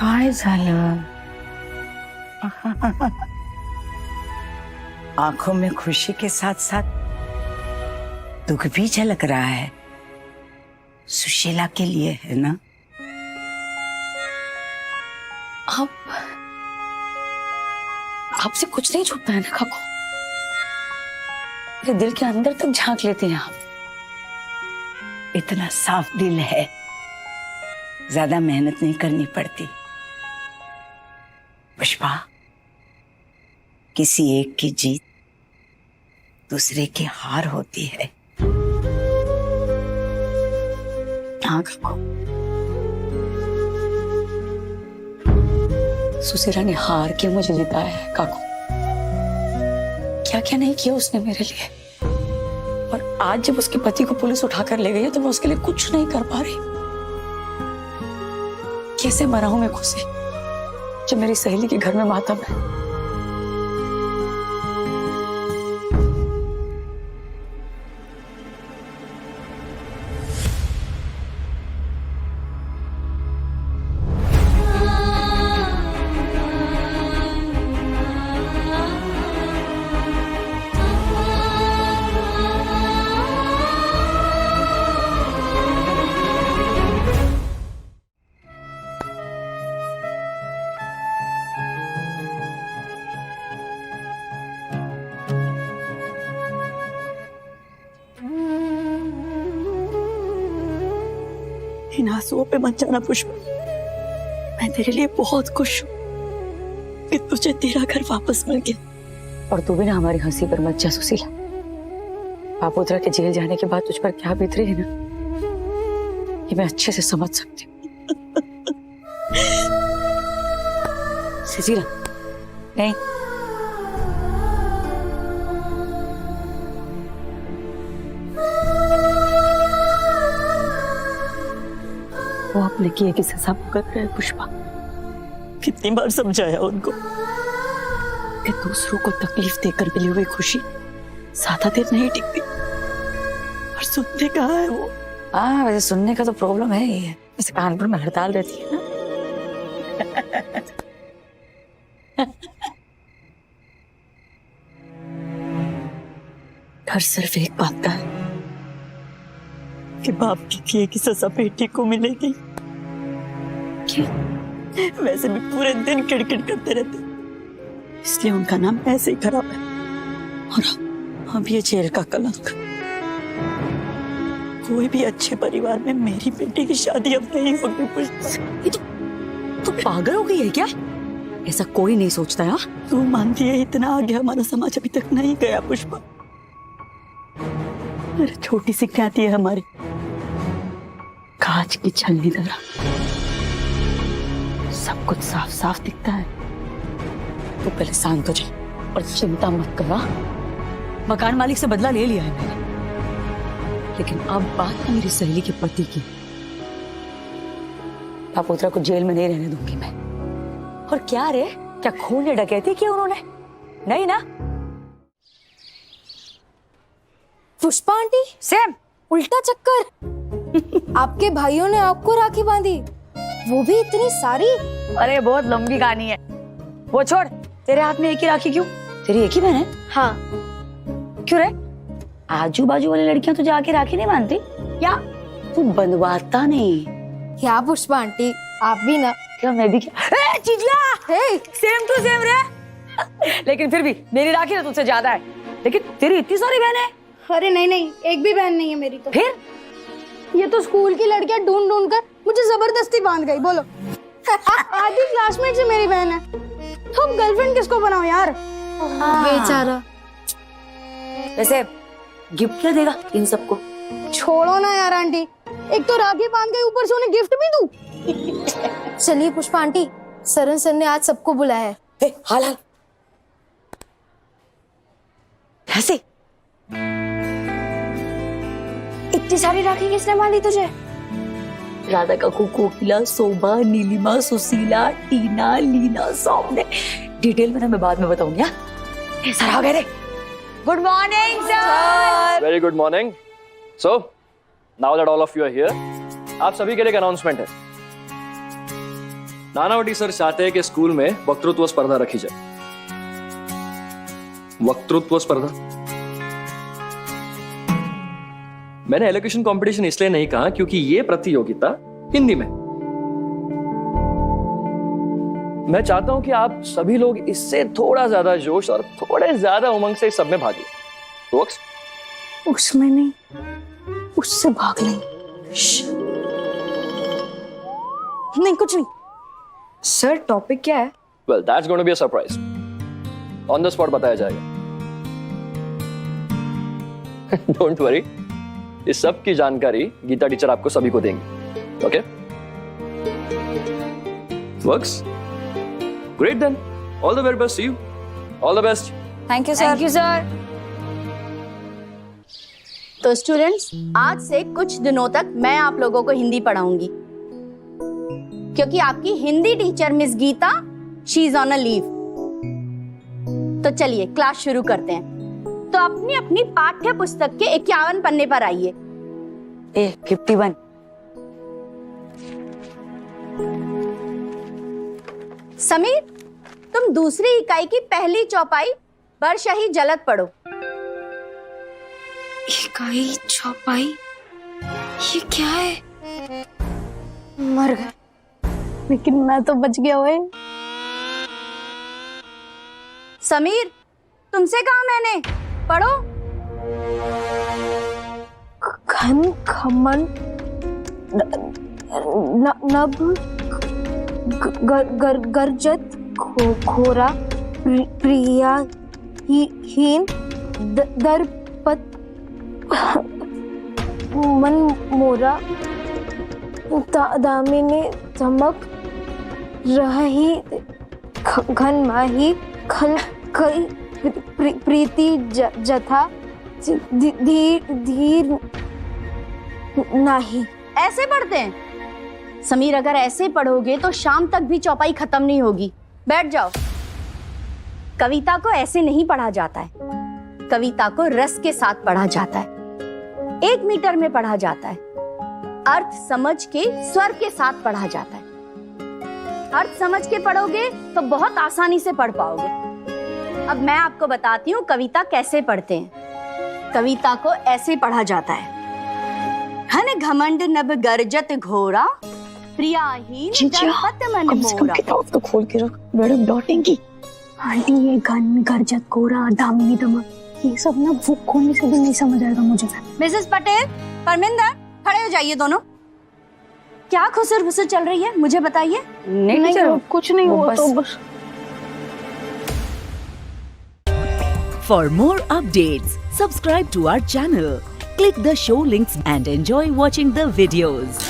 काय झालं? आंखों में खुशी के साथ साथ दुख भी झलक रहा है। सुशीला के लिए है ना? आपसे कुछ नहीं छुपता है ना काकू। मेरे दिल के अंदर तक झांक लेती हैं आप। इतना साफ दिल है, ज्यादा मेहनत नहीं करनी पड़ती। पुष्पा, किसी एक की जीत दूसरे की हार होती है। हाँ काकू, सुशीला ने हार के मुझे जिताया है काकू। क्या क्या नहीं किया उसने मेरे लिए, और आज जब उसके पति को पुलिस उठाकर ले गई है तो वो उसके लिए कुछ नहीं कर पा रही। कैसे मनाऊं मैं खुशी जब मेरी सहेली के घर में मातम है। इन आंसुओं पे मत जाना पुष्पा। मैं तेरे लिए बहुत खुश हूँ कि तुझे तेरा घर वापस मिल गया। और तू भी ना हमारी हंसी पर मत जा सुशीला। पापोत्रा के जेल जाने के बाद तुझ पर क्या बीत रही है ना, ये मैं अच्छे से समझ सकती हूँ। सुशीला, नहीं, वो अपने किए की सजा भुगत रहे पुष्पा। कितनी बार समझाया उनको कि दूसरों को तकलीफ देकर मिली हुई खुशी ज्यादा देर नहीं टिकती, और सुनने कहा है वो। हाँ, वैसे सुनने का तो प्रॉब्लम है ही है। जैसे कानपुर में हड़ताल रहती है ना। डर सिर्फ एक बात का है कि बाप की किए की सजा बेटी को मिलेगी। क्यों? वैसे भी पूरे दिन किड़किड़ करते रहते, इसलिए उनका नाम ऐसे ही खराब है। और अब ये जेल का कलंक। कोई भी अच्छे परिवार में मेरी बेटी की शादी अब नहीं होगी पुष्पा। तू पागल हो गई है क्या? ऐसा कोई नहीं सोचता है। तू मानती है इतना आगे हमारा समाज अभी तक नहीं गया पुष्पा। अरे छोटी सी ख्याति है हमारी, कांच की छलनी तरह। सब कुछ साफ साफ दिखता है। तो पहले शांत हो जाए और चिंता मत करा। मकान मालिक से बदला ले लिया है मैंने, लेकिन अब बात है मेरी सहेली के पति की। पापोत्रा को जेल में नहीं रहने दूंगी मैं। और क्या रे, क्या खून ने डकैती की उन्होंने? नहीं ना? पुष्पा आंटी, सेम उल्टा चक्कर। आपके भाइयों ने आपको राखी बांधी, वो भी इतनी सारी? अरे बहुत लंबी कहानी है, वो छोड़। तेरे हाथ में एक ही राखी क्यों? तेरी एक ही बहन है? हाँ। क्यों रे? आजू बाजू वाली लड़कियां तुझे आके राखी नहीं बांधती या तू बंधवाता नहीं? क्या पुष्पा आंटी, आप भी ना। क्या मैं भी क्या? चिजला, सेम टू सेम रे। लेकिन फिर भी मेरी राखी ना तुझसे ज्यादा है। लेकिन तेरी इतनी सारी बहन है। अरे नहीं नहीं, एक भी बहन नहीं है मेरी तो। फिर ये तो स्कूल की लड़कियां ढूंढ ढूंढ कर मुझे जबरदस्ती बांध गई। बोलो। आधी क्लासमेट से मेरी बहन है, तो अब गर्लफ्रेंड किसको बनाओ यार? बेचारा। वैसे गिफ्ट क्या देगा इन सबको? छोड़ो ना यार आंटी, एक तो राखी बांध गई, ऊपर से उन्हें गिफ्ट भी दूं। चलिए पुष्पा आंटी, सरन सर ने आज सबको बुलाया है। हाल हाल ऐसे इतनी सारी राखी किसने बांधी तुझे? राधा काकू, कोकिला, शोभा, नीलिमा, सुशीला, टीना, लीना, सौम्य। डिटेल में ना मैं बाद में बताऊंगी। सर आ गए रे। Good morning sir. Very good morning. So now that all of you are here, आप सभी के लिए एक अनाउंसमेंट है। नानावटी सर चाहते हैं कि स्कूल में वक्तृत्व स्पर्धा रखी जाए। वक्तृत्व स्पर्धा? मैंने एलोकेशन कंपटीशन इसलिए नहीं कहा क्योंकि ये प्रतियोगिता हिंदी में। मैं चाहता हूं कि आप सभी लोग इससे थोड़ा ज्यादा जोश और थोड़े ज्यादा उमंग से इस सब में भाग लें। वर्क्स? उसमें नहीं, उससे भाग लेंगे। नहीं, कुछ नहीं। सर टॉपिक क्या है? Well, that's going to be a surprise. On the spot बताया जाएगा। Don't worry. इस सब की जानकारी गीता टीचर आपको सभी को देंगे। Okay? Works? Great then. All the very best to you. All the best. Thank you sir. Thank you sir. तो स्टूडेंट्स, आज से कुछ दिनों तक मैं आप लोगों को हिंदी पढ़ाऊंगी क्योंकि आपकी Hindi teacher miss Geeta she is on a leave. तो चलिए क्लास शुरू करते हैं। तो अपनी अपनी पाठ्य पुस्तक के 51 पन्ने पर आइए। 51। समीर, तुम दूसरी इकाई की पहली चौपाई बरशही जलद पढ़ो। इकाई चौपाई, ये क्या है? मर गए, लेकिन मैं तो बच गया हुए। समीर, तुमसे कहा मैंने, पढ़ो। घन खमन नभ गर्जत खोरा प्रिया हीन दर्पत मन मोरा दामिनी चमक रही घन माही खल कई प्रीति जथा धीर नहीं। ऐसे पढ़ते हैं समीर? अगर ऐसे पढ़ोगे तो शाम तक भी चौपाई खत्म नहीं होगी। बैठ जाओ। कविता को ऐसे नहीं पढ़ा जाता है, कविता को रस के साथ पढ़ा जाता है, 1 मीटर में पढ़ा जाता है, अर्थ समझ के स्वर के साथ पढ़ा जाता है। अर्थ समझ के पढ़ोगे तो बहुत आसानी से पढ़ पाओगे। अब मैं आपको बताती हूँ कविता कैसे पढ़ते हैं। कविता को ऐसे पढ़ा जाता है। घन घमंड नभ गर्जत घोरा प्रियाहीन दर्पत मन मोरा। किताब तो खोल के रख, मैडम डांटेंगी। आंटी, ये घन गर्जत कोरा दामिनी दमक, ये सब ना बुक खोलने से भी नहीं समझ आएगा मुझे। मिसेस पटेल, परमिंदर, खड़े हो जाइए दोनों। क्या खुसर फुसर चल रही है, मुझे बताइए। नहीं, कुछ नहीं हुआ, तो बस। For more updates, subscribe to our channel, click the show links and enjoy watching the videos.